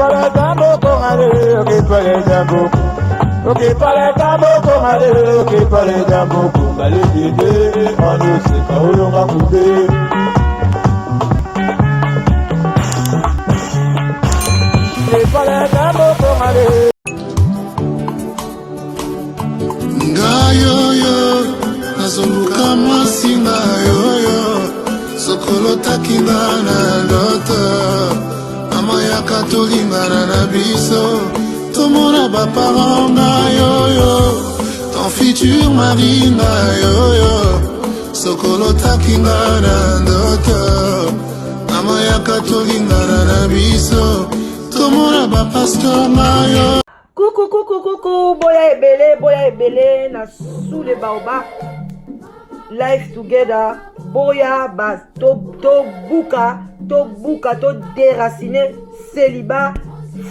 para tambo con ale, ok para tambo. Ok para tambo con ale, ok para tambo con ale dide, anu se kaulo ngakude. Ok para tambo con ale. Ngayoyo, nazunguka masinga yoyo, sokolo takinga na loto, mama yaka tolingana na biso, tomona baparent na yoyo, ton futur mari na yoyo, sokolo takinga na loto, mama yaka tolingana na biso, tomona bapastor na yoyo. Coucou, boya ebele na sous les baobab. Life together, boya ba to buka, to déraciner célibat,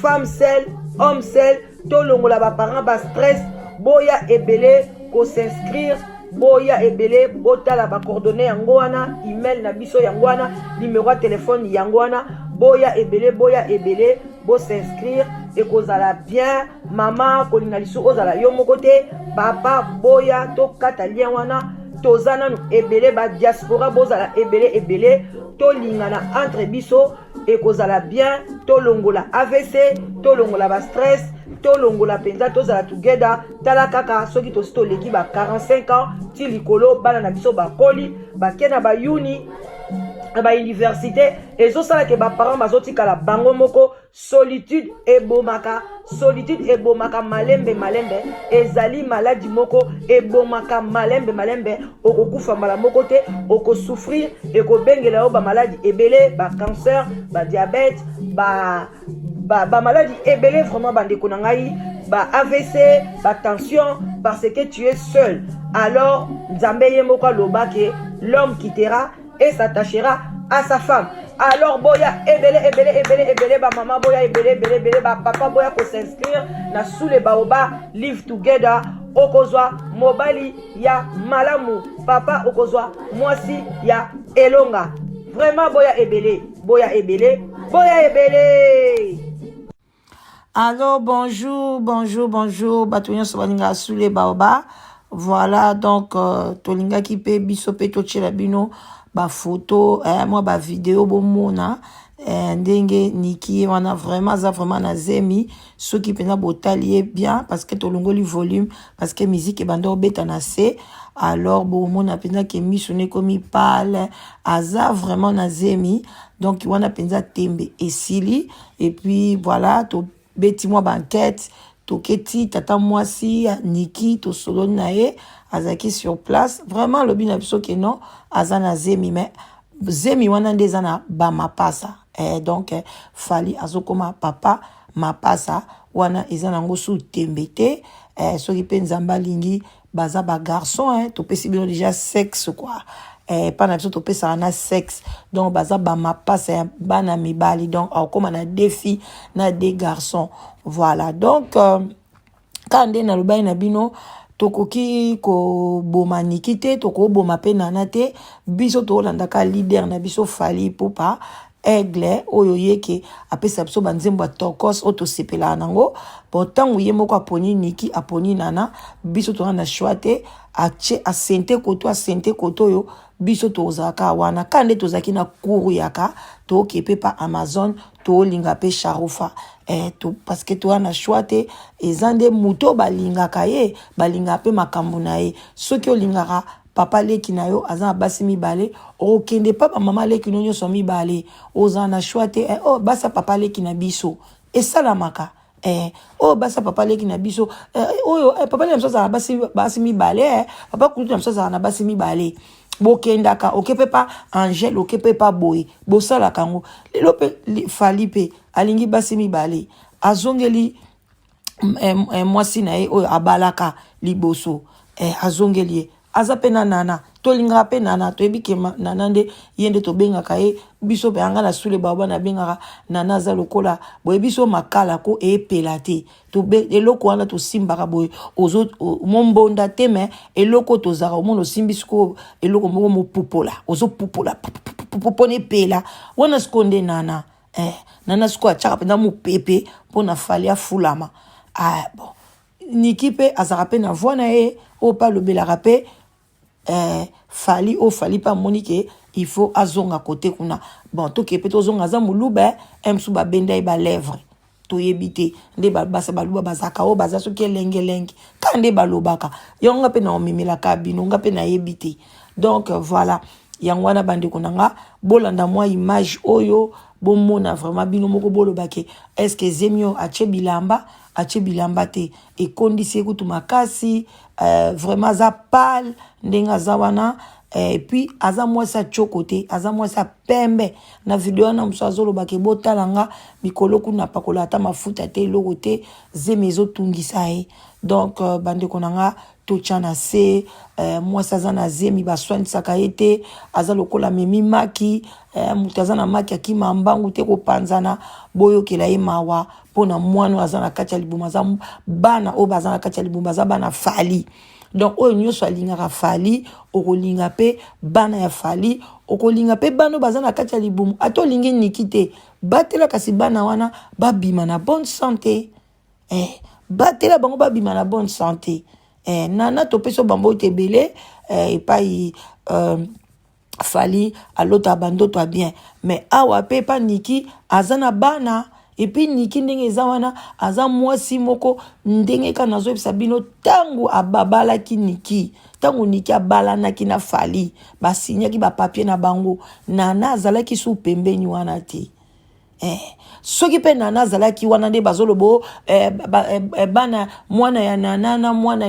femme seule, homme seul, to longola ba parents ba stress, boya ebele ko s'inscrire, boya ebele botala ba coordonnées yango wana, email na biso yango wana, numéro de téléphone yango wana, boya ebele bo s'inscrire et kozala bien maman kolinga lisu ozala yo moko te papa boya to kata lien wana tozana nu ebele ba diaspora bozala ebele to lingana entre biso et kozala bien to longola AVC to longola ba stress to longola penza tozala together tala kaka soki to leki ba 45 ans ti likolo bana na biso ba koli ba kena ba uni ba université ezosala ke ba parents bazotikala bango moko solitude ebomaka malembe ezali maladie moko ebomaka malembe okokufa mbala moko te okosouffrir ekobengela yo ba maladie ebele ba cancer ba diabète ba maladie ebele vraiment bandeko na ngai ba AVC ba tension parce que tu es seul. Alors nzambe ye moko aloba ke l'homme quittera et s'attachera à sa femme. Alors boya ebele ba maman boya ebele ba papa boya ko s'inscrire na sous les baobab live together okozwa mobali ya malamu papa okozwa mwasi ya elonga. Vraiment boya ebele. Alors bonjour batunya sobalinga sous les baobab. Voilà donc tolinga ki pe biso pe tochela bino ba photo moi ba vidéo bomona ndenge niki wana vraiment na zemi ceux qui pena botalier bien parce que tolongoli volume parce que musique e bando beta na se alors bomona pena ke misone komi parle aza vraiment na zemi donc wana penza tembe esili et puis voilà to beti moi banquette toketi tata mwasi niki to solo nae azaki sur place vraiment le bina biso ke non azana zemi mais zemi wana ndezana ba mapasa donc fali azokoma papa mapasa wana ezana ngo sous tembete soki pe nzamba lingi baza ba garçon to pesi bino déjà sexe quoi pas na biso to pesa na sexe donc baza ba mapasa bana mibali donc comme na défi na des garçons voilà donc quand na lubai na bino tokoki ko boma nikite toko boma pe nana te biso to landaka leader na biso fali popa aigle oyo yeke apesa biso banzembo tokos oto sepela nango pourtant ye moko aponi niki aponi nana biso to na choite a sente koto yo biso to zaka wana kande to zaki na kuru yaka to kepe pa Amazon to linga pe sharufa to parce que to na choite ezande muto balinga kaye balinga pe makambo na ye soki olingaka papa leki na yo azan basi mibale okende papa mama leki no nyoso mibale ozana choite basa papa leki na biso esalamaka basa papa leki na biso papa leki na biso za basi mibale papa kutu na biso za na basi mibale bokendaka okepe pa angel okepe pa boy bosala kango lelo pe fali pe alingi basi mibale azongeli mwasi na ye oyo abalaka liboso azongeli aza pe na nana tolinga pe nana toyebi ke nana nde yende to bengaka ye biso pe anga na sule baba na bengaka nana za lokola boye biso makala ko epela te to be eloko wana to simbaka boye ozo mombonda te me eloko to zaka omono simbisiko eloko mo popola ozo popola popone pela wana skonde nana nana siko achaka penda mu pepe pona fali ya fulama bon Niki pe azara pe na voix na ye o pa lobelaka pe fali pa monike il faut azonga côté kuna bon to ke pe to zonga za mulube emsu ba benda ba lèvre to yebite nde ba basa baluba bazaka o baza so ke lenge kande balobaka yonga pe na omimela ka bino nga pe na yebite donc voilà yangwana bande konanga bolanda moi image oyo bomona vraiment bino moko bolobake est-ce que zemio ache bilamba te e kondisi kutu makasi vraiment za pâle ndenga za wana et puis aza moi sa chokote aza moi sa pembe na video na mso azolobake botalanga mikolo kuna pakola ata mafuta te loko te zemezo tungisa e donc bande konanga to chana se moi sa za na zemi baswanisaka ete aza lokola memi maki mutu na maki akima mbangu te kopanzana boyokela ye mawa pona mwana aza na kati ya libuma za bana o baza na kati ya libuma za bana fali donc oyo nyonso alingaka fali okolinga pe bana ya fali okolinga pe bano baza na kati ya libumu atolingi niki te batela kasi bana wana babima na bonne santé batela bango babima na bonne santé nana topeso bambo tebele epai fali alota bando to bien mais awa pe pa niki azana bana et puis niki ndenge eza wana aza mwasi moko ndenge ka nazoyebisa bino tango ababalaki niki tango niki abalanaki na fali basinyaki bapapier na bango nana azalaki su pembeni wana te soki pe nana azalaki wana nde bazolobo bana mwana ya nana na mwana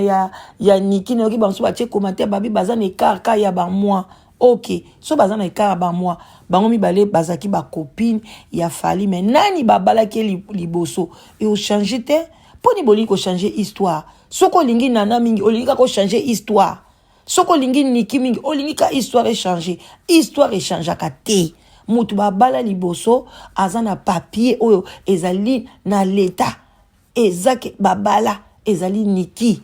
ya niki nayoki banso batie commentaire babi baza na écart ya bamwa ok so baza na écart bamwa bango mibale bazaki ba copine ya fali mais nani babalaki liboso et au changer te poni boli ko changer histoire soko lingi nana mingi olingi ko changer histoire soko lingi niki mingi olingi ka histoire échange ka te mutu babala liboso azana papier oyo ezali na l'état ezake babala ezali niki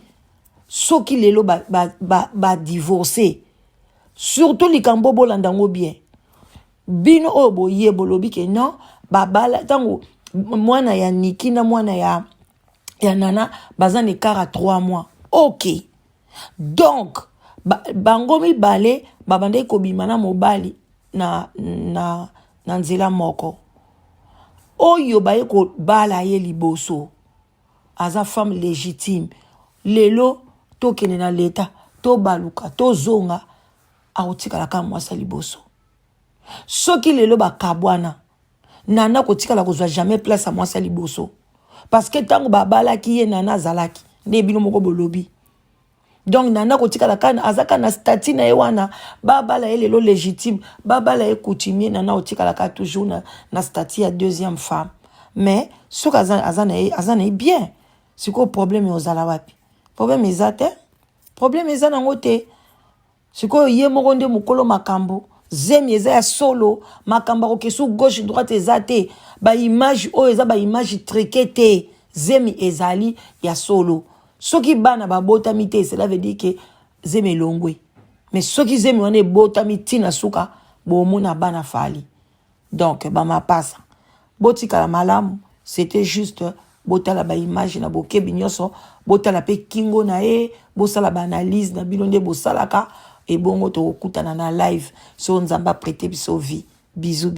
soki lelo ba divorcer surtout likambo bolandango bien bino oyo boye bolobi ke non babala tango mwana ya niki na mwana ya nana baza ne kara 3 mois ok donc bango mibale babande kobima na mobali na nzela moko oyo baye ko bala ye liboso aza femme légitime lelo tokene na leta to baluka to zonga aotikala ka mwasa liboso soki lelo bakabwana nana kotikala kozwa jamais place à mwasa liboso parce que tango babalaki ye nana azalaki nde bino moko bolobi donc nana kotikala kana azaka na statut na ye wana babala ye lelo légitime babala ye coutumier nana otikala ka toujours na statut ya deuxième femme mais soki azana bien siko problème ozala wapi problème ezate problème eza nango te siko ye moko nde mokolo makambo zemi eza ya solo makambo okesu gauche droite eza te ba image oyo eza ba image treke te zemi ezali ya solo soki bana babotami te cela veut dire que zemi elongwe mais soki zemi wana ebotami tina suka bomona bana fali donc bamapasa botikala malamu c'était juste botala ba image na bokebi nyonso botala pe kingo na ye bosala ba analyse na bino nde bosalaka et bongo to kutana na live so nzamba prêter biso vie bisous